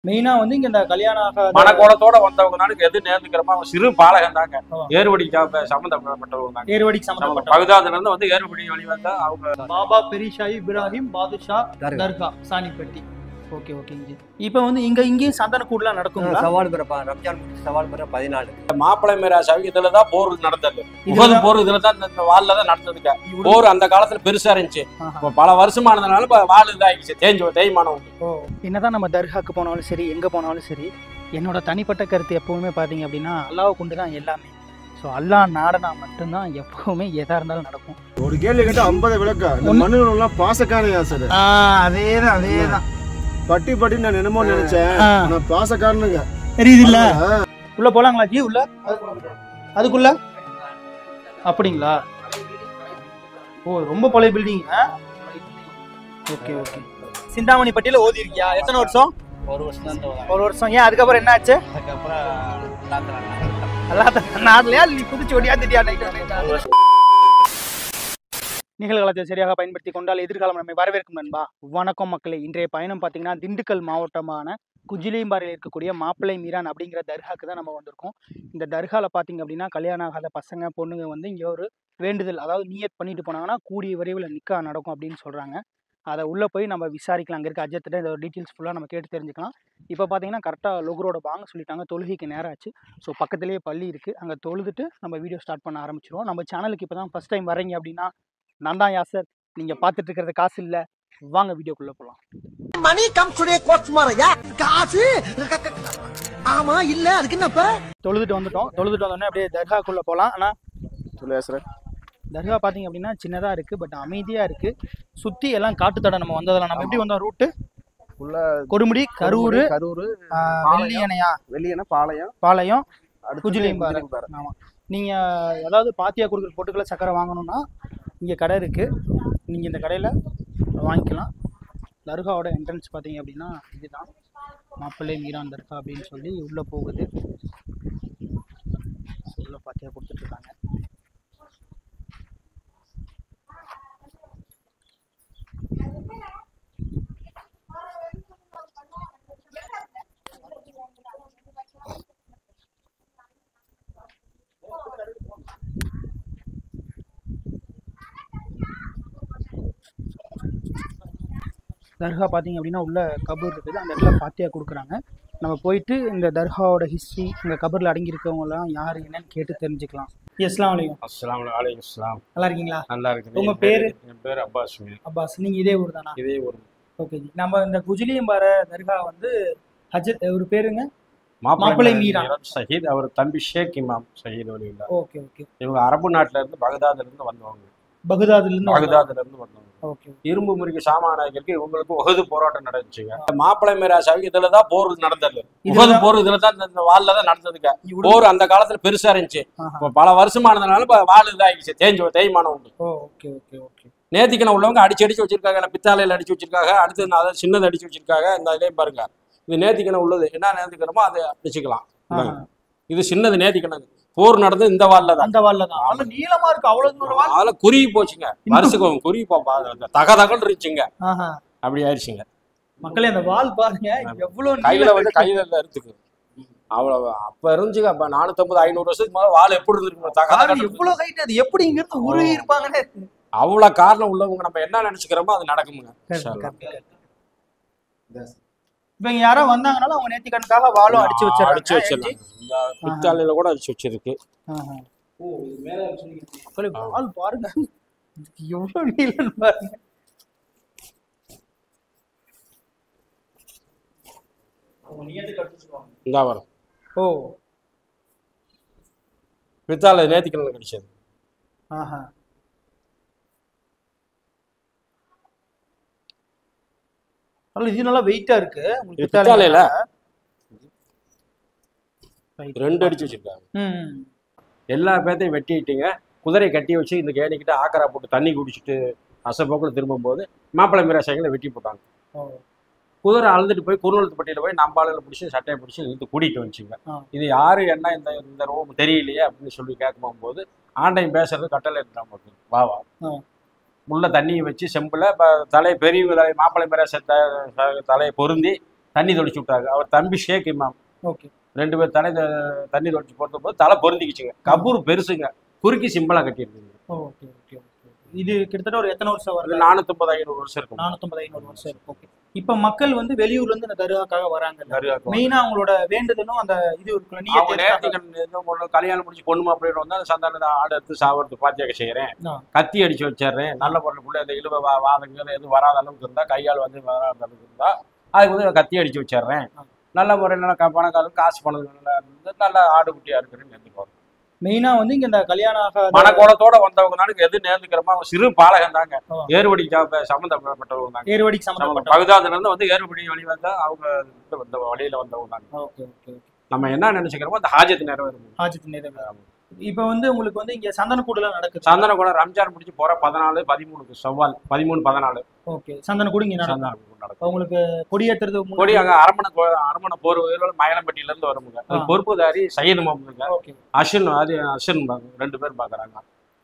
மெயினா வந்து இங்க இந்த கல்யாணம் ஆகாத மனக்கோலத்தோட வந்தவங்கனால எது நேர்ந்துக்கிறோமோ அவங்க சிறு பாலகன் தாங்க. ஏறுபடிக்காக சம்மந்தப்பட்டவங்க தாங்க. ஏர்வடிக்கு சம்பந்தப்பட்ட பகுதாதுல இருந்து வந்து ஏறுபடி வழிவந்தா அவங்க பாபா பெரிஷாஹி இப்ராஹிம் பாதுஷா தர்கா சாணிப்பட்டி. ஓகே ஓகேங்க. இப்போ வந்து இங்கேயும் சந்தன கூடலாம் நடக்குங்களா? சவால் பிறப்பா ரம்ஜான் முடிச்சு சவால் பிற 14 மாப்பிள்ளை மீராசாவி இதுலதான் போர் நடந்தது. உகது போர் இதுலதான் இந்த வால்ல தான் நடந்ததுங்க. போர் அந்த காலத்துல பெருசா இருந்துச்சு. பல வருஷமானதுனால வால் இதாகிடுச்சு, தேய்மானம். என்னதான் நம்ம தர்காக்கு போனாலும் சரி, எங்க போனாலும் சரி, என்னோட தனிப்பட்ட கருத்து எப்பவுமே பாத்தீங்க அப்படின்னா அல்லாஹ் கொண்டு தான் எல்லாமே. ஸோ அல்லாஹ் நாடனா மட்டும்தான் எப்பவுமே எதா இருந்தாலும் நடக்கும். ஒரு கேள்வி கேட்டா 50 விளக்கா இந்த மண்ணுலாம் பாசக்காரையா சார்? அதேதான் பட்டி நான் என்னமோ நினைச்சேன். ஆனா பாசக்காரனுங்க தெரியுது இல்ல. உள்ள போலாங்களா ஜி? உள்ள அதுக்குள்ள அப்படிங்களா? ஓ ரொம்ப பழைய பில்டிங். Okay okay. சிந்தாமணி பட்டியில ஓதி இருக்கியா? எத்தனை வருஷம்? ஒரு வருஷம் தான். ஒரு வருஷம். ஏன் அதுக்கப்புறம் என்ன ஆச்சு? அதுக்கப்புறம் நாட்டுலயா நீ புதுச்சு ஒடியா தெரியா? நிகழ்காலத்தை சரியாக பயன்படுத்தி கொண்டால் எதிர்காலம் நம்மை வரவேற்கும் நண்பா. வணக்கம் மக்களே. இன்றைய பயணம் பார்த்தீங்கன்னா திண்டுக்கல் மாவட்டமான குஜிலியம்பாறையில் இருக்கக்கூடிய மாப்பிள்ளை மீரான் அப்படிங்கிற தர்காக்கு தான் நம்ம வந்திருக்கோம். இந்த தர்காவில் பார்த்தீங்க அப்படின்னா கல்யாணம் ஆகாத பசங்க பொண்ணுங்க வந்து இங்கே ஒரு வேண்டுதல், அதாவது நியத் பண்ணிட்டு போனாங்கன்னா கூடிய விரைவில் நிக்கா நடக்கும் அப்படின்னு சொல்கிறாங்க. அதை உள்ளே போய் நம்ம விசாரிக்கலாம். அங்கே இருக்க அஜத்திட்ட இந்த டீட்டெயில்ஸ் ஃபுல்லாக நம்ம கேட்டு தெரிஞ்சுக்கலாம். இப்போ பார்த்தீங்கன்னா கரெக்டாக லொகரோட வாங்க சொல்லிட்டாங்க. தொழுகைக்கு நேரம் ஆச்சு. ஸோ பக்கத்துலேயே பள்ளி இருக்குது. அங்கே தொழுதுட்டு நம்ம வீடியோ ஸ்டார்ட் பண்ண ஆரம்பிச்சிடுவோம். நம்ம சேனலுக்கு இப்போ தான் ஃபஸ்ட் டைம் வரீங்க அப்படின்னா நான் தான் யாசர். நீங்கள் பார்த்துட்டு இருக்கிறது காசு இல்லை. வாங்க வீடியோக்குள்ளே போகலாம். மணி கம் டுடே கோட்ஸ்மாரையா காசு? ஆமா இல்ல அதுக்கு என்னப்ப? தொழுதுட்டு வந்தோடனே அப்படியே தர்காக்குள்ளே போகலாம். ஆனால் தர்கா பார்த்தீங்க அப்படின்னா சின்னதாக இருக்குது, பட் அமைதியாக இருக்குது. சுற்றி எல்லாம் காட்டுத்தடை. நம்ம வந்ததில் நம்ம எப்படி வந்தோம்? ரூட்டு கொடுமுடி, கரூர், வெள்ளியணை, பாளையம், குஜிலியம்பாறை. ஆமாம். நீங்கள் ஏதாவது பாத்தியா கொடுக்குற பொட்டுக்களை சக்கரை வாங்கணும்னா இங்கே கடை இருக்குது. நீங்கள் இந்த கடையில் வாங்கிக்கலாம். தர்காவோட என்ட்ரன்ஸ் பார்த்தீங்க அப்படின்னா இதுதான் மாப்பிள்ளை மீரான் தர்கா அப்படின்னு சொல்லி உள்ளே போகுது. உள்ளே பாத்தியா கொடுத்துட்ருக்காங்க. தர்கா பார்த்தீங்க அப்படின்னா உள்ள கபூர் இருக்குது. அந்த இடத்துல பாத்தியா கொடுக்குறாங்க. நம்ம போயிட்டு இந்த தர்காவோட ஹிஸ்ட்ரி, இந்த கபூரில் அடங்கியிருக்கவங்களாம் யார் என்னன்னு கேட்டு தெரிஞ்சுக்கலாம். அஸ்ஸலாமு அலைக்கும். அஸ்ஸலாமு அலைக்கும். நல்லா இருக்கீங்களா? நல்லா இருக்கு. உங்க பேரு? என் பேர் அப்பாஸ். அப்பாஸ். நீங்கள் இதே ஊர் தானா? இதே ஊர். Okay G. நம்ம இந்த குஜிலியம்பாறை தர்கா வந்து ஒரு பேருங்க மாப்பிள்ளை மீரான் ஷஹீத். அவர் தம்பி ஷேக் இமாம் ஷஹீத் வலியுல்லா. Okay okay. இவங்க அரபு நாட்டுல இருந்து பகதாதுல இருந்து வந்தவங்க. பகதாதுல இருந்து வந்தவங்க. இரும்பு முறிக்கு சாமானியர்களுக்கு இவங்களுக்கு உகது போராட்டம் நடந்துச்சுங்க. மாப்பிள்ளை மீராசாவி இதுலதான் போர் நடந்தது. உகது போர் இதுலதான் இந்த வால்ல தான் நடந்ததுங்க. போர் அந்த காலத்துல பெருசா இருந்துச்சு. பல வருஷமானதுனால வால் இதாகிடுச்சு, தேய்மானம் உண்டு. நேத்திக்கணம் உள்ளவங்க அடிச்சு வச்சிருக்காங்க. பித்தாலையில அடிச்சு வச்சிருக்காங்க. அடுத்து அதை சின்னது அடிச்சு வச்சிருக்காங்க. இந்த இதே பாருங்க, இது நேத்திக்கணம் உள்ளது. என்ன நேத்திக்கணமோ அதை அடிச்சுக்கலாம். இது சின்னது நேத்திக்கணம். போர் நடந்தது இந்த வால்ல தான். அந்த வால்ல தான். அவ்வளவு நீளமா இருக்கு. அவ்வளவு குறுகி போச்சுங்க. வருஷம் குறுகி தகதகல் இருந்துச்சுங்க. அப்படி ஆயிடுச்சுங்க. மக்களே அந்த வால் பாருங்க எவ்வளவு கையில வந்து கையில இருக்கு. அவ்வளவு அப்ப இருந்துச்சுங்க. அப்ப 450-500 வருஷத்துக்கு மேல வால் எப்படி இருந்திருக்கு? எவ்வளவு ஹைட். அது எப்படி இங்க இருந்து உருகி இருப்பாங்கன்னு. அவ்வளவு காரணம் உள்ளவங்க நம்ம என்ன நினைச்சுக்கிறோமோ அது நடக்குமுங்க. இப்ப இங்க யாரோ வந்தாங்கனாலும் அவங்க நேர்த்திக்கடனுக்காக வாளும் அடிச்சு வச்சிடலாம். இந்த பித்தாலையில கூட அடிச்சு வச்சிருக்கு. வால் பாருங்க எவ்வளவு நீளம் பாருங்க. இந்தா வரும். ஓ பித்தாலை நேர்த்திக்கடன் கிடைச்சது. இது நல்லா வெயிட்டா இருக்கு. பித்தாலையில 2 அடிச்சு வச்சிருக்காங்க. எல்லா பேர்த்தையும் வெட்டிட்டீங்க. குதிரை கட்டி வச்சு இந்த கேணிக்கிட்ட ஆக்கரா போட்டு தண்ணி குடிச்சிட்டு அசப்போக்கில் திரும்பும் போது மாப்பிள்ளை மீராசாய்களை வெட்டி போட்டாங்க. குதிரை அழுதுட்டு போய் குறுநலத்துப்பட்டியில போய் நம்பாளையில பிடிச்சி சட்டையை பிடிச்சி இழுத்து கூட்டிட்டு வந்துச்சுங்க. இது யாரு என்ன இந்த ரோம் தெரியலையே அப்படின்னு சொல்லி கேட்கும் போது ஆண்டையும் பேசுறது கட்டளை இருந்தாங்க. வா உள்ள தண்ணியை வச்சு செம்புல தலை பெரிய மாப்பிள்ளை மீராசாய் தலையை பொருந்தி தண்ணி தொளிச்சு விட்டாங்க. அவர் தம்பி ஷேக் இமாம் ஓகே 2 பேர் தண்ணி தொளிச்சு போட்ட போது தலை பொருந்திக்கிச்சுங்க. கபூர் பெருசுங்க, குறுக்கி சிம்பிளா கட்டியிருக்குங்க. Okay okay okay. இது கிட்டத்தட்ட ஒரு எத்தனை வருஷம் வருது? 450-500 வருஷம் இருக்கும். 450-500 வருஷம் இருக்கும். ஓகே. இப்ப மக்கள் வந்து வெளியூர்ல இருந்து இந்த தர்காக்காக வராங்க. மெயினா அவங்களோட வேண்டுதலும் அந்த இது இருக்குல்ல, நீங்க கல்யாணம் முடிச்சு பொண்ணு மாப்பிள்ளை வந்து அந்த சந்தானத்தை ஆடு எடுத்து சாப்பிடுறது பாத்தியாக செய்யறேன், கத்தி அடிச்சு வச்சிடுறேன், நல்ல பொருளுக்குள்ள அந்த இழுவ வாதங்கள் எதுவும் வராத அளவுக்கு இருந்தா, கையால் வந்து வராத அளவுக்கு இருந்தா அதுக்கு வந்து கத்தி அடிச்சு வச்சிடுறேன். நல்ல முறையில் நல்லா பணக்காலம் காசு பணம் நல்லா இருந்து நல்லா ஆடு குட்டியா இருக்குன்னு நேர்ந்துக்குவாங்க. மெயினா வந்து இங்க இந்த கல்யாணம் ஆகாத மனக்கோலத்தோட வந்தவங்க எது நேர்ந்துக்கிறோமோ அவங்க சிறு பாலகன் தாங்க, ஏறுவடிக்கு சம்மந்தப்பட்டவங்க தாங்க. ஏறுவடிக்கு சம்மந்தப்பட்ட பகுதாதுல இருந்து வந்து ஏறுபடி வழி வந்தா அவங்க வந்த வழியில வந்தவங்க தாங்க. Okay okay. நம்ம என்ன நினைச்சுக்கிறோமோ அந்த ஹாஜத்து நிறைவேறும். ஹாஜத்து நிறைவேறும். இப்ப வந்து உங்களுக்கு வந்து இங்க சந்தன கூடுலாம் நடக்குது. சந்தன கூட ரம்ஜான் முடிச்சு போற 14-13 சவால் 13-14. ஓகே. சந்தன கூடு இங்க நடக்கும். உங்களுக்கு கொடியேற்றுறது கொடி அங்க அரமணை போர் மயிலம்பட்டியில இருந்து வருமுங்க. பொறுப்புதாரி சையது முகமதுங்க, அஷன் அது அஷன் 2 பேர் பாக்குறாங்க.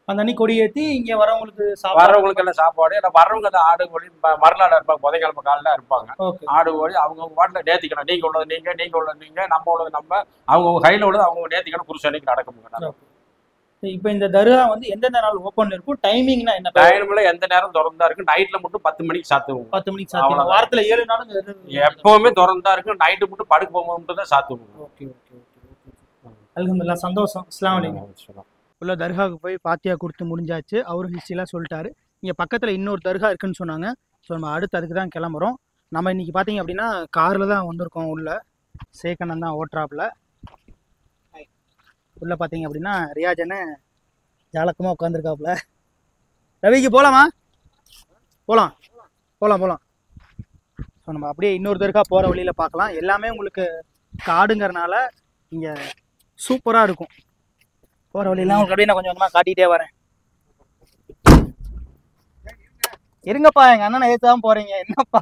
அந்த அன்னைக்கு கொடியேற்றி இங்க வரவங்களுக்கு வர்றவங்களுக்கு எல்லாம் சாப்பாடு, வர்றவங்க அந்த ஆடு கோழி மறுநாள் இருப்பாங்க, புதைக்கிழமை காலையில இருப்பாங்க. ஆடு கோழி அவங்க வாட்டில நேர்த்திக்கணும். நீங்க உள்ளது நீங்க உள்ளது நீங்க, நம்ம உள்ளது நம்ம, அவங்க கையில உள்ளது அவங்க நேர்த்திக்கணும். குருசனைக்கு நடக்கும். இப்ப இந்த தர்கா வந்து எந்தெந்த நாள் ஓபன் இருக்கும்? டைமிங்னா என்ன? டைம்ல எந்த நேரம் திறந்தா இருக்கு. நைட்ல மட்டும் 10 மணிக்கு சாத்துவோம். 10 மணிக்கு சாத்துவோம். வாரத்துல 7 நாளும் எப்பவுமே திறந்தா இருக்கு. நைட்டு மட்டும் படுக்க போகும்போது மட்டும் தான் சாத்துவோம். Okay okay okay. அல்ஹம்துலில்லாஹ், சந்தோஷம். அஸ்ஸலாமு அலைக்கும். உள்ள தர்காவுக்கு போய் பாத்தியா கொடுத்து முடிஞ்சாச்சு. அவரும் ஹிஸ்ட்ரிலாம் சொல்லிட்டாரு. இங்கே பக்கத்தில் இன்னொரு தர்கா இருக்குன்னு சொன்னாங்க. ஸோ நம்ம அடுத்து அதுக்கு தான் கிளம்புறோம். நம்ம இன்றைக்கி பார்த்தீங்க அப்படின்னா காரில் தான் வந்திருக்கோம். உள்ள சேக்கண்ணன் தான் ஓட்டுறாப்புல. உள்ளே பார்த்தீங்க அப்படின்னா ரியாஜன்னு ஜாலக்கமாக உட்காந்துருக்காப்புல. ரவிக்கு போகலாமா? போகலாம் போகலாம் போகலாம். ஸோ நம்ம அப்படியே இன்னொரு தர்கா போகிற வழியில் பார்க்கலாம். எல்லாமே உங்களுக்கு காடுங்கிறனால இங்கே சூப்பராக இருக்கும். போகிற வழியெல்லாம் உங்களுக்கு அப்படியே நான் கொஞ்சம் கொஞ்சமாக காட்டிகிட்டே வரேன். இருங்கப்பா, எங்கள் அண்ணனை ஏற்று தான் போகிறீங்க. என்னப்பா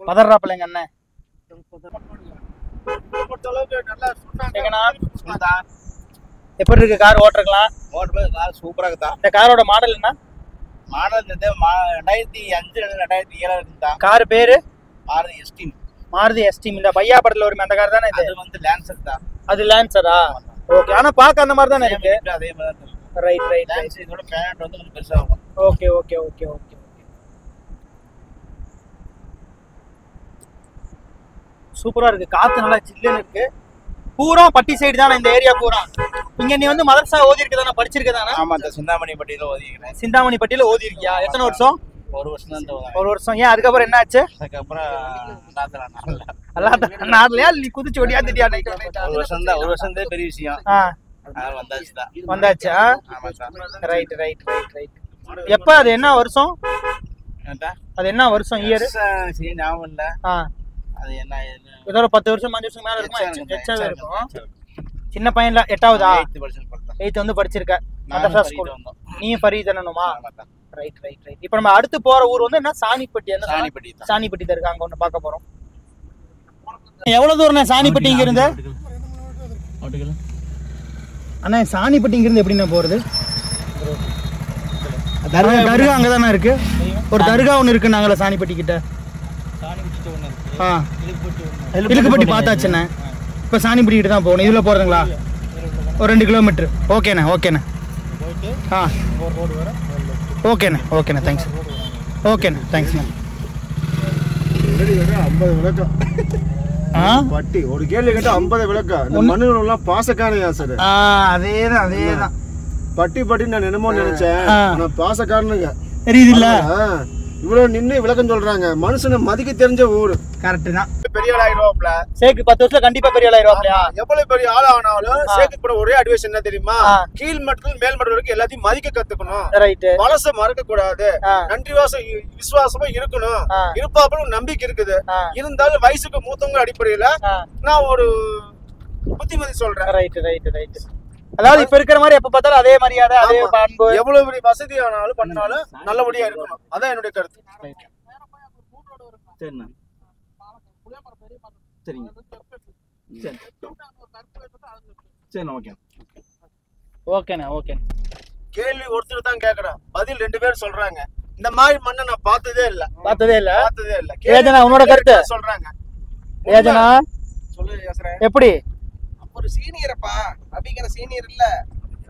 பதறாப்பில் எங்கள் அண்ணன். எப்படி இருக்கு கார் ஓட்டுறக்கலாம்? கார் சூப்பராக இருக்குதா. இந்த காரோட மாடல் என்ன? மாடல் 2005-2007 இருக்குதா. கார் பேரு மாருதி எஸ்டீம். மாருதி எஸ்டீம். இந்த பையா படத்தில் வருமே அந்த கார் தானே? இது வந்து லான்சர் தான். அது லான்சரா? ஓகே. ஆனா பார்க்க அந்த மாதிரி தானே இருக்கு. அதே மாதிரி தான். Right right. லான்சர் இதோட பேனட் வந்து கொஞ்சம் பெருசா இருக்கும். Okay okay okay okay. சூப்பரா இருக்கு. காத்து நல்லா சில்லுன்னு இருக்கு. பூரா பட்டி சைடு தானே இந்த ஏரியா பூரா? இங்க நீ வந்து மதரசா ஓதி இருக்கதானே, படிச்சிருக்க தானே? ஆமா, இந்த சிந்தாமணி பட்டியில ஓதிக்கிறேன். சிந்தாமணி பட்டியில ஓதி இருக்கியா? எத்தனை வருஷம்? 1 வருஷம் தான் ஓதுறேன். 1 வருஷம். ஏன் அதுக்கப்புறம் என்ன ஆச்சு? அதுக்கப்புறம் நாட்லயா நீ குதிச்சு ஓடியா திட்டியா? 1 வருஷம் தான் பெரிய விஷயம். வந்தாச்சா? Right right right right. எப்ப அது என்ன வருஷம்? அது என்ன வருஷம் இயர்? சரி ஞாபகம் இல்ல. அது என்ன இதோட 10 வருஷம் 5 வருஷம் மேல இருக்குமா? எச்சாவே இருக்கும். சின்ன பையன்ல 8ஆவதா? 8th வந்து படிச்சிருக்க. மதரசா ஸ்கூல். நீயும் ஃபரீத் அண்ணனுமா? Right right right. இப்போ நம்ம அடுத்து போற ஊர் வந்து என்ன? சாணிப்பட்டி. என்ன சாணிப்பட்டி? சாணிப்பட்டி தான் இருக்கு. அங்க ஒண்ணு பார்க்க போறோம். எவ்வளவு தூரம் சாணிப்பட்டி இங்க இருந்து? அண்ணா சாணிப்பட்டி இங்க இருந்து எப்படிண்ணா போறது? தர்கா அங்கதானே இருக்கு. ஒரு தர்கா ஒண்ணு இருக்கு நாங்கள சாணிப்பட்டி கிட்ட. இழுக்குப்பட்டி பார்த்தாச்சுண்ணே. இப்போ சாணிப்பட்டி கிட்ட தான் போகணும். இதுல போறதுங்களா? ஒரு 2 கிலோமீட்டர். ஓகேண்ணே ஓகேண்ணே. ஓகேண்ணே ஓகேண்ணே. தேங்க்ஸ். ஓகேண்ணே தேங்க்ஸ்ண்ணே. 50 விளக்கம் பட்டி ஒரு கேள்வி கேட்டா 50 விளக்கம். இந்த மண்ணுகள் எல்லாம் பாசக்காரன் சார். அதேதான் அதேதான். பட்டி பட்டி நான் என்னமோ நினைச்சேன். ஆனா பாசக்காரனுங்க தெரியுது இல்ல. இவ்வளவு நின்று விளக்கம் சொல்றாங்க. மனுஷனை மதிக்க தெரிஞ்ச ஊரு. கரெக்ட் தான். பெரிய ஆள் ஆயிடுவாப்ல. சேக்கு 10 வருஷத்துல கண்டிப்பா பெரிய ஆள் ஆயிடுவாப்லையா? எவ்வளவு பெரிய ஆள் ஆனாலும் சேக்கு கூட ஒரே அட்வைஸ் என்ன தெரியுமா? கீழ் மட்டத்தில் மேல் மட்டம் வரைக்கும் எல்லாத்தையும் மதிக்க கத்துக்கணும். பழச மறக்க கூடாது. நன்றி விசுவாசமும் இருக்கணும். இருப்பாப்புல நம்பிக்கை இருக்குது. இருந்தாலும் வயசுக்கு மூத்தவங்க அடிப்படையில நான் ஒரு புத்திமதி சொல்றேன். Right right right. அதாவது இப்ப இருக்கிற மாதிரி எப்ப பார்த்தாலும் அதே மரியாதை, அதே பண்பு, எவ்வளவு பெரிய வசதி ஆனாலும் பண்ணாலும் நல்லபடியா இருக்கணும். அதான் என்னுடைய கருத்து. சரிண்ணா. சரிங்க. சரி ஓகே. ஓகேண்ணா ஓகே. கேள்வி ஒருத்தர் தான் கேட்கறேன், பதில் 2 பேர் சொல்றாங்க. இந்த மாதிரி மண்ணை நான் பார்த்ததே இல்ல. ஏஜனா உன்னோட கருத்து சொல்றாங்க. ஏஜனா சொல்லு யோசனை. எப்படி ஒரு சீனியரப்பா, அப்படிங்கிற சீனியர் இல்ல,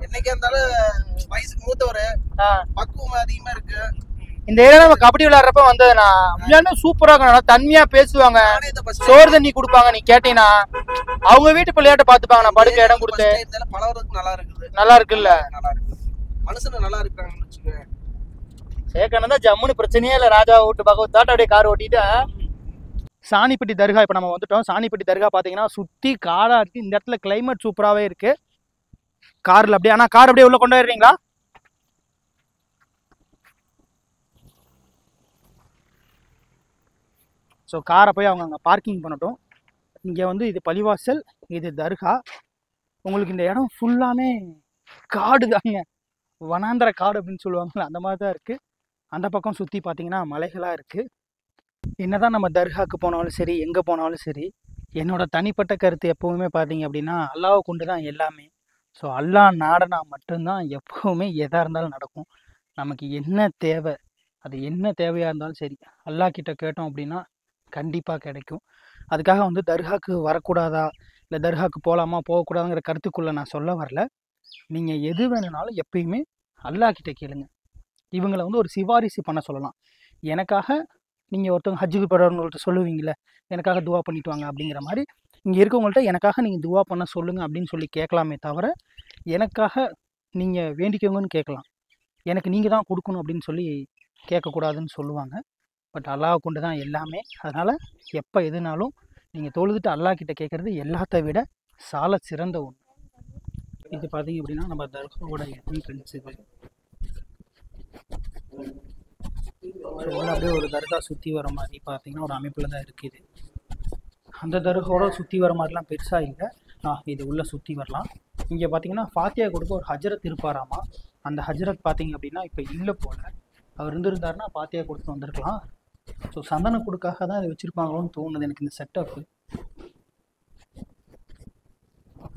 என்னைக்கா இருந்தாலும் வயசுக்கு மூத்தவரு, பக்குவம் அதிகமா இருக்கு. இந்த ஏரியா நம்ம கபடி விளையாடுறப்ப வந்ததுன்னா விளையாண்டு சூப்பரா இருக்கும். தன்மையா பேசுவாங்க, சோறு தண்ணி கொடுப்பாங்க. நீ கேட்டீங்கன்னா அவங்க வீட்டு விளையாட்டை பாத்துப்பாங்க. நான் படுக்க இடம் கொடுத்து பழவருக்கு நல்லா இருக்குது. நல்லா இருக்குல்ல, நல்லா இருக்கு, மனுஷனு நல்லா இருக்காங்கன்னு வச்சுக்க. சேக்கணும் தான் ஜம்முன்னு பிரச்சனையே இல்லை. ராஜா விட்டு பக்கம் தாட்ட அப்படியே கார் ஓட்டிட்டு சாணிப்பட்டி தர்கா இப்போ நம்ம வந்துட்டோம். சாணிப்பட்டி தர்கா பார்த்தீங்கன்னா சுற்றி காடாக இருக்குது. இந்த இடத்துல கிளைமேட் சூப்பராகவே இருக்குது. காரில் அப்படியே ஆனால் கார் அப்படியே உள்ளே கொண்டு வர்றீங்களா? ஸோ காரை போய் அவங்க அங்கே பார்க்கிங் பண்ணட்டும். இங்கே வந்து இது பள்ளிவாசல், இது தர்கா. உங்களுக்கு இந்த இடம் ஃபுல்லாமே காடு தாங்க, வனாந்தர காடு அப்படின்னு சொல்லுவாங்கள்ல, அந்த மாதிரி தான் இருக்குது. அந்த பக்கம் சுற்றி பார்த்தீங்கன்னா மலைகளாக இருக்குது. என்னதான் நம்ம தர்காவுக்கு போனாலும் சரி, எங்கே போனாலும் சரி, என்னோட தனிப்பட்ட கருத்து எப்போவுமே பார்த்தீங்க அப்படின்னா அல்லாவை கொண்டு தான் எல்லாமே. ஸோ அல்லாஹ் நாடனா மட்டும்தான் எப்போவுமே எதாக இருந்தாலும் நடக்கும். நமக்கு என்ன தேவை, அது என்ன தேவையாக இருந்தாலும் சரி, அல்லாஹ் கிட்ட கேட்டோம் அப்படின்னா கண்டிப்பாக கிடைக்கும். அதுக்காக வந்து தர்காவுக்கு வரக்கூடாதா, இல்லை தர்காவுக்கு போகலாமா போகக்கூடாதுங்கிற கருத்துக்குள்ளே நான் சொல்ல வரல. நீங்கள் எது வேணுனாலும் எப்பயுமே அல்லாஹ் கிட்ட கேளுங்க. இவங்களை வந்து ஒரு சிபாரிசு பண்ண சொல்லலாம். எனக்காக நீங்கள் ஒருத்தவங்க ஹஜ்ஜுக்கு போகிறவங்கள்ட்ட சொல்லுவீங்களே, எனக்காக துவா பண்ணிட்டு வாங்க அப்படிங்கிற மாதிரி இங்கே இருக்கவங்கள்ட்ட எனக்காக நீங்கள் துவா பண்ண சொல்லுங்கள் அப்படின்னு சொல்லி கேட்கலாமே தவிர, எனக்காக நீங்கள் வேண்டிக்கோங்கன்னு கேட்கலாம். எனக்கு நீங்கள் தான் கொடுக்கணும் அப்படின்னு சொல்லி கேட்கக்கூடாதுன்னு சொல்லுவாங்க. பட் அல்லாஹ் கொண்டு தான் எல்லாமே. அதனால் எப்போ எதுனாலும் நீங்கள் தொழுதுட்டு அல்லாஹ் கிட்ட கேட்குறது எல்லாத்த விட சால சிறந்த ஒன்று. இது பார்த்தீங்க அப்படின்னா நம்ம தர்காவோட என்ட்ரன்ஸ். இது அப்படியே ஒரு தர்கா சுற்றி வர மாதிரி பார்த்தீங்கன்னா ஒரு அமைப்பில் தான் இருக்குது. அந்த தர்காவோட சுற்றி வர மாதிரிலாம் பெருசாக இல்லை. இது உள்ளே சுற்றி வரலாம். இங்கே பார்த்தீங்கன்னா ஃபாத்தியா கொடுக்க ஒரு ஹஜரத் இருப்பாராமா. அந்த ஹஜரத் பார்த்தீங்க அப்படின்னா இப்போ இல்லை போல். அவர் இருந்திருந்தாருன்னா ஃபாத்தியா கொடுத்து வந்திருக்கலாம். ஸோ சந்தன கொடுக்காக தான் இதை வச்சுருப்பாங்களோன்னு தோணுது எனக்கு இந்த செட்டப்பு.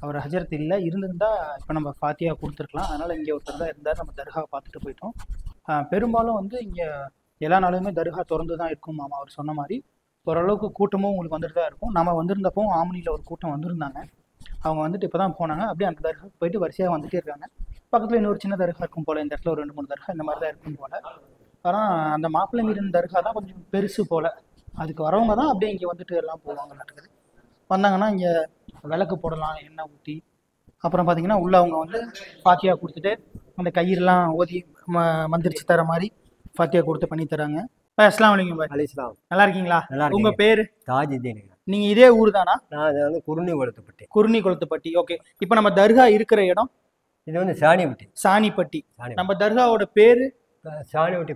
அவர் ஹஜரத் இல்லை, இருந்திருந்தால் இப்போ நம்ம ஃபாத்தியா கொடுத்துருக்கலாம். அதனால் இங்கே ஒருத்தர் தான் இருந்தார். நம்ம தர்காவை பார்த்துட்டு போயிட்டோம். பெரும்பாலும் வந்து இங்கே எல்லா நாளுமே தர்கா திறந்து தான் இருக்கும் மாமா. அவர் சொன்ன மாதிரி ஓரளவுக்கு கூட்டமும் உங்களுக்கு வந்துட்டு தான் இருக்கும். நம்ம வந்திருந்தப்போ ஆமணியில் ஒரு கூட்டம் வந்திருந்தாங்க. அவங்க வந்துட்டு இப்போ தான் போனாங்க. அப்படியே அந்த தர்காவுக்கு போயிட்டு வரிசையாக வந்துட்டே இருக்காங்க. பக்கத்தில் இன்னொரு சின்ன தர்கா இருக்கும் போல். இந்த இடத்துல ஒரு 2-3 தர்கா இந்த மாதிரி தான் இருக்கும் போல். ஆனால் அந்த மாப்பிள்ளை மீறின தர்கா தான் கொஞ்சம் பெருசு போல். அதுக்கு வரவங்க தான் அப்படியே இங்கே வந்துட்டு எல்லாம் போவாங்க. நடக்குது வந்தாங்கன்னா இங்கே விளக்கு போடலாம், எண்ணெய் ஊற்றி. அப்புறம் பார்த்தீங்கன்னா உள்ளே அவங்க வந்து ஃபாத்தியா கொடுத்துட்டு அந்த கயிறுலாம் ஓதி மந்திரிச்சு தர மாதிரி ஃபாத்தியா கொடுத்து பண்ணி தராங்க. அஸ்ஸலாமு அலைக்கும் பாய். அலைஹிஸ்ஸலாம். நல்லா இருக்கீங்களா? நல்லா இருக்கேன். உங்க பேரு? தாஜுதீன். நீங்க இதே ஊர் தானா? நான் இது வந்து குருணி குருணிகுளத்துப்பட்டி. ஓகே. இப்போ நம்ம தர்கா இருக்கிற இடம் இது வந்து சாணிப்பட்டி. சாணிப்பட்டி. நம்ம தர்காவோட பேரு சாணிப்பட்டி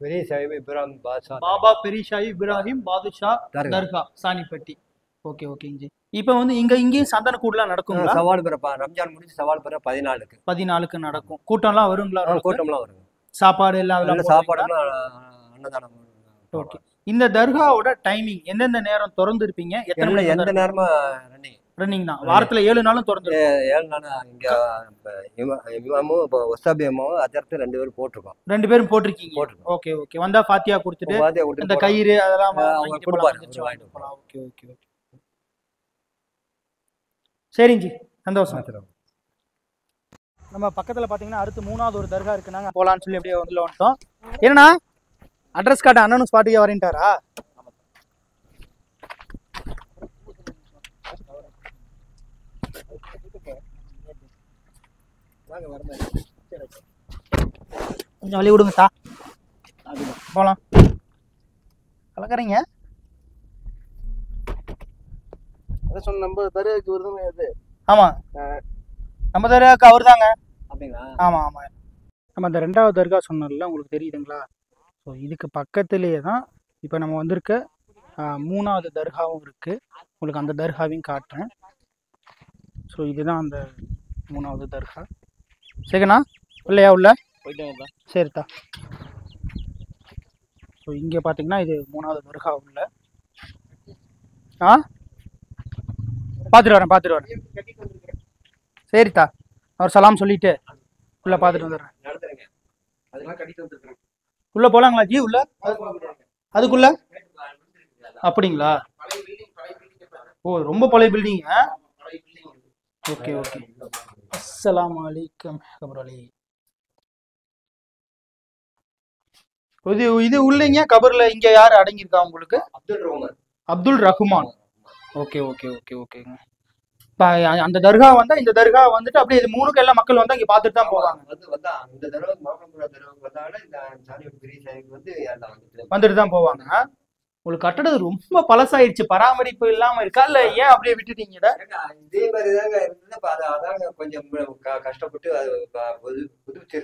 பெரிய சாஹிப் இப்ராஹிம் பாதுஷா, பாபா பெரியஷாஹி இப்ராஹிம் பாதுஷா தர்கா சாணிப்பட்டி. ஓகே ஓகேங்க. இப்போ வந்து இங்கேயும் சந்தன கூடலாம் நடக்குங்களா? சவால் பிறப்பா ரம்ஜான் முடிஞ்சு சவால் பிற 14க்கு நடக்கும். கூட்டம்லாம் வருங்களா? கூட்டம்லாம் வரும். சாப்பாடு எல்லாம் சாப்பாடுலாம் அன்னதானம். ஓகே. இந்த தர்காவோட டைமிங் எந்தெந்த நேரம் திறந்து இருப்பீங்க? எந்த நேரமா ரன்னிங் தான். வாரத்துல 7 நாளும் திறந்து 7 நாள். இங்க இமாமும் ஒஸ்தாபியமும் அஜர்த்து 2 பேரும் போட்டிருக்கோம். 2 பேரும் போட்டிருக்கீங்க. Okay okay. வந்தா ஃபாத்தியா கொடுத்துட்டு இந்த கயிறு அதெல்லாம் கொடுப்பாங்க. Okay okay okay. சரிங்க, சந்தோஷம். நம்ம பக்கத்துல பாத்தீங்கன்னா அடுத்து 3வது ஒரு தர்கா இருக்கு. நாங்க போலான்னு சொல்லி அப்படியே வந்து வந்துட்டோம். என்னன்னா அட்ரஸ் கார்டு அண்ணனும் ஸ்பாட்டுக்கே வரேன்ட்டாரா? கொஞ்சம் வழி விடுங்க தா, போலாம். கலக்கறீங்க? நம்ம தர்காவுக்கு வருதுன்னு. ஆமா, நம்ம தர்காவுக்கு அவர் தாங்க. அப்படிங்களா? ஆமா ஆமா. நம்ம அந்த 2வது தர்கா சொன்னோம்ல, உங்களுக்கு தெரியுதுங்களா? ஸோ இதுக்கு பக்கத்துலேயே தான் இப்போ நம்ம வந்திருக்க 3வது தர்காவும் இருக்குது. உங்களுக்கு அந்த தர்காவையும் காட்டுறேன். ஸோ இதுதான் அந்த 3வது தர்கா. சரிண்ணா, இல்லையா உள்ள போயிட்டு சரித்தா. ஸோ இங்கே பார்த்தீங்கன்னா இது 3வது தர்கா உள்ள. பார்த்துட்டு வரேன். சரித்தா, அவர் சலாம் சொல்லிட்டு உள்ள பார்த்துட்டு வந்துடுறேன். அதெல்லாம் கட்டிட்டு வந்துருக்கேன். உள்ள போலாங்களா ஜி உள்ள? அதுக்குள்ள அப்படிங்களா? ஓ ரொம்ப பழைய பில்டிங். Okay okay. அஸ்ஸலாமு அலைக்கும் கபர் அலி. இது இது உள்ளீங்க கபர்ல இங்க யாரு அடங்கியிருக்கா உங்களுக்கு? Abdul Rahman. Okay okay okay ஓகேங்க. இப்போ அந்த தர்கா வந்தா இந்த தர்கா வந்துட்டு அப்படியே இது மூணுக்கு எல்லா மக்கள் வந்து இங்க பார்த்துட்டு தான் போவாங்க. வந்துட்டு தான் போவாங்க. உங்களுக்கு கட்டடது ரொம்ப பழசாயிடுச்சு, பராமரிப்பு இல்லாம இருக்கா இல்ல ஏன் அப்படியே விட்டுட்டீங்க? இதே மாதிரி தாங்க இருந்தது, அதாங்க கொஞ்சம் கஷ்டப்பட்டு புதுப்பிச்சிருக்கு.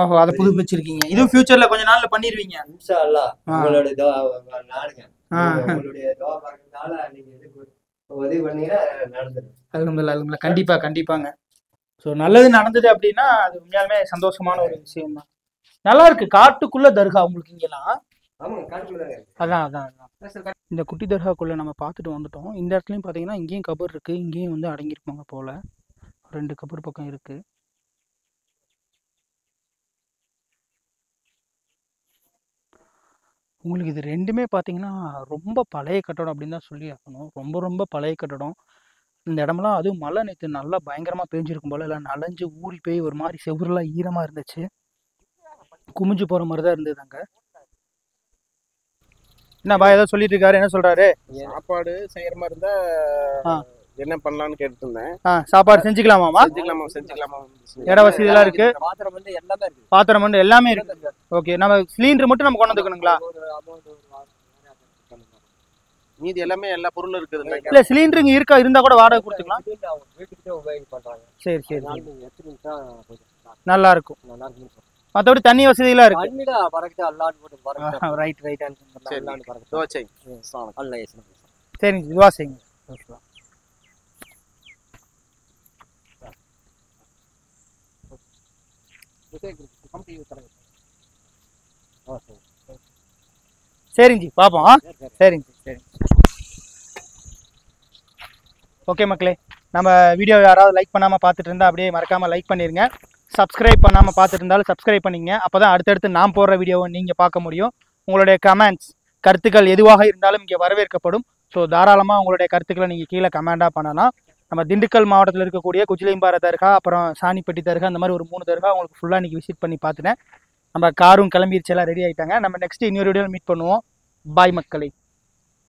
ஓஹோ, அதை புதுப்பிச்சிருக்கீங்க. இதுவும் ஃபியூச்சர்ல கொஞ்ச நாள்ல பண்ணிடுவீங்க இன்ஷா அல்லாஹ். உங்களோட நாடுங்க, உங்களுடைய துஆ பறக்கத்தால நீங்க உதவி பண்ணீங்கன்னா நடந்துடும். அல்ஹம்துலில்லாஹ். கண்டிப்பா கண்டிப்பாங்க. ஸோ நல்லது நடந்தது அப்படின்னா அது உண்மையாலுமே சந்தோஷமான ஒரு விஷயம் தான். நல்லா இருக்கு. காட்டுக்குள்ள தர்கா உங்களுக்கு இங்கெல்லாம். அதான் அதான் அதான். இந்த குட்டி தர்காக்குள்ள நம்ம பார்த்துட்டு வந்துட்டோம். இந்த இடத்துலயும் பார்த்தீங்கன்னா இங்கேயும் கபர் இருக்கு, இங்கேயும் வந்து அடங்கியிருப்பாங்க போல. 2 கபர் பக்கம் இருக்கு. உங்களுக்கு இது ரெண்டுமே பார்த்தீங்கன்னா ரொம்ப பழைய கட்டடம் அப்படின்னு தான் சொல்லி ஆகணும். ரொம்ப ரொம்ப பழைய கட்டடம். இந்த இடமெல்லாம் அதுவும் மழை நேற்று நல்லா பயங்கரமாக பேஞ்சிருக்கும் போல, இல்லை நனைஞ்சு ஊறி போய் ஒரு மாதிரி செவுரெல்லாம் ஈரமாக இருந்துச்சு. குமிஞ்சு போகிற மாதிரி தான் இருந்தது அங்கே. என்னப்பா ஏதோ சொல்லிட்டு இருக்காரு, என்ன சொல்றாரு? சாப்பாடு செய்யற மாதிரி இருந்தா என்ன பண்ணலாம்னு கேட்டு இருந்தேன். சாப்பாடு செஞ்சுக்கலாமாமா? செஞ்சுக்கலாமா. இட வசதி எல்லாம் இருக்கு, பாத்திரம் வந்து எல்லாமே இருக்கு. பாத்திரம் வந்து எல்லாமே இருக்கு. ஓகே, நம்ம சிலிண்டர் மட்டும் நம்ம கொண்டு வந்துக்கணுங்களா? மீதி எல்லாமே எல்லா பொருளும் இருக்குது. இல்ல சிலிண்டர் இங்க இருக்கா, இருந்தா கூட வாடகை கொடுத்துக்கலாம். வீட்டுக்கு உபயோகப்படுறாங்க. சரி சரி, நல்லா இருக்கும். மற்றபடி தண்ணி வசதி எல்லாம் இருக்கு. Right right. சரிங்க, இதுவா செய்யுங்க. சரிங்க பாப்போம். சரிங்க சரி. ஓகே மக்களே, நம்ம வீடியோ யாராவது லைக் பண்ணாமல் பார்த்துட்டு இருந்தால் அப்படியே மறக்காமல் லைக் பண்ணிடுங்க. சப்ஸ்கிரைப் பண்ணாமல் பார்த்துட்டு இருந்தாலும் சப்ஸ்கிரைப் பண்ணிங்க. அப்போ தான் அடுத்தடுத்து நான் போடுற வீடியோவை நீங்கள் பார்க்க முடியும். உங்களுடைய கமெண்ட்ஸ், கருத்துக்கள் எதுவாக இருந்தாலும் இங்கே வரவேற்கப்படும். ஸோ தாராளமாக உங்களுடைய கருத்துக்களை நீங்கள் கீழே கமெண்டாக பண்ணலாம். நம்ம திண்டுக்கல் மாவட்டத்தில் இருக்கக்கூடிய குஜிலியம்பாறை தர்கா, அப்புறம் சாணிப்பட்டி தர்கா, அந்த மாதிரி ஒரு 3 தர்கா உங்களுக்கு ஃபுல்லாக இன்றைக்கி விசிட் பண்ணி பார்த்துட்டேன். நம்ம காரும் கிளம்பிடுச்சு, எல்லாம் ரெடி ஆகிட்டாங்க. நம்ம நெக்ஸ்ட் இன்னொரு வீடியோவில் மீட் பண்ணுவோம். பாய் மக்களே.